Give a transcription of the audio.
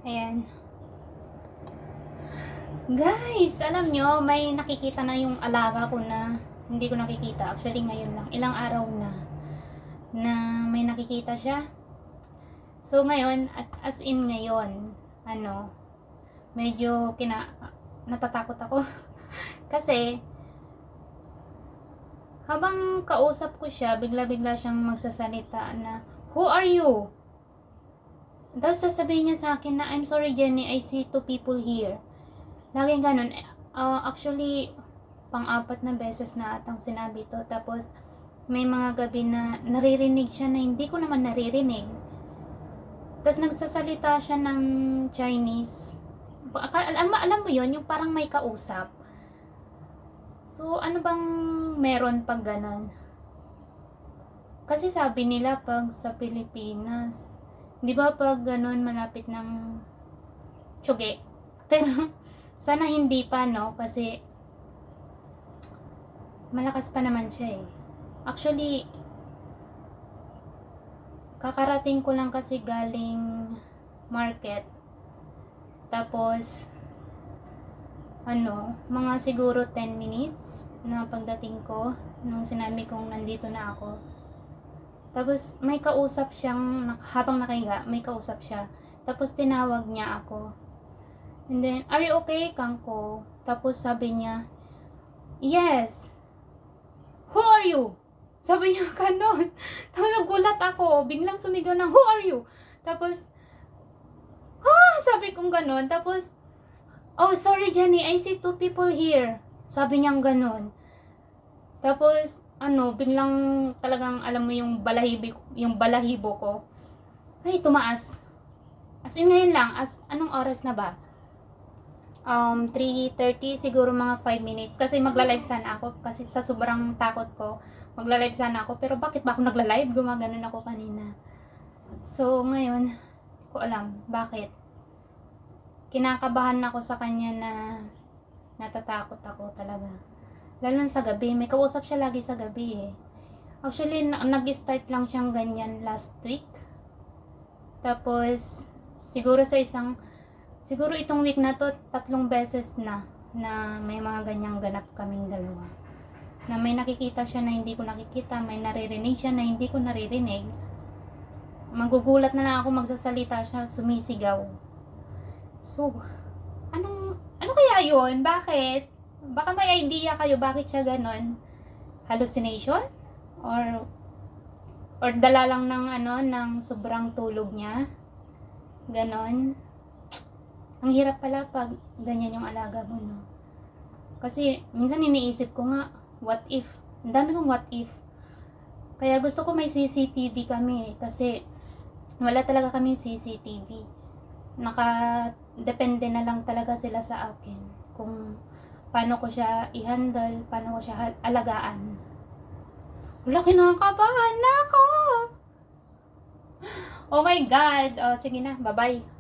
Ayan. Guys, alam nyo, may nakikita na yung alaga ko na hindi ko nakikita. Actually, ngayon lang. Ilang araw na may nakikita siya. So, ngayon, as in ngayon, medyo natatakot ako. Kasi, habang kausap ko siya, bigla-bigla siyang magsasalita na, "Who are you?" Tapos sasabihin niya sa akin na, "I'm sorry Jenny, I see two people here." Laging ganun. Actually, pang-apat na beses na atang sinabi to. Tapos, may mga gabi na naririnig siya na hindi ko naman naririnig. Tapos nagsasalita siya ng Chinese. Alam mo yon, yung parang may kausap. So, ano bang meron pag ganon? Kasi sabi nila pag sa Pilipinas, di ba pag ganon malapit ng tsuge? Pero, sana hindi pa, no? Kasi, malakas pa naman siya eh. Actually, kakarating ko lang kasi galing market. Tapos, mga siguro 10 minutes na pagdating ko nung sinabi kong nandito na ako. Tapos may kausap siyang, habang nakahiga, may kausap siya. Tapos tinawag niya ako. And then, "Are you okay, Kangko?" Tapos sabi niya, "Yes." "Who are you?" Sabi niya ganon. Tapos nagulat ako. Biglang sumigaw ng, "Who are you?" Tapos, sabi kong ganon. Tapos, "Oh, sorry Jenny, I see two people here." Sabi niyang ganon. Tapos, biglang talagang alam mo yung balahibo ko. Ay, tumaas. As in ngayon lang, anong oras na ba? 3:30, siguro mga 5 minutes. Kasi magla-live sana ako. Kasi sa sobrang takot ko, magla-live sana ako. Pero bakit ba ako nagla-live? Gumaganon ako kanina. So, ngayon, ko alam, bakit? Kinakabahan ako sa kanya na natatakot ako talaga. Lalo na sa gabi. May kausap siya lagi sa gabi eh. Actually, nag-start lang siyang ganyan last week. Tapos, siguro itong week na to, 3 beses na may mga ganyang ganap kaming dalawa. Na may nakikita siya na hindi ko nakikita, may naririnig siya na hindi ko naririnig. Magugulat na lang ako, magsasalita siya, sumisigaw. So, ano kaya yun? Bakit? Baka may idea kayo bakit siya ganon? Hallucination? Or dala lang ng sobrang tulog niya? Ganon. Ang hirap pala pag ganyan yung alaga mo, no? Kasi, minsan iniisip ko nga, what if? Ang dami kong what if. Kaya gusto ko may CCTV kami, kasi wala talaga kaming CCTV. Depende na lang talaga sila sa akin. Kung paano ko siya i-handle, paano ko siya alagaan. Wala, kinakabahan na ako! Oh my God! Sige na, bye-bye.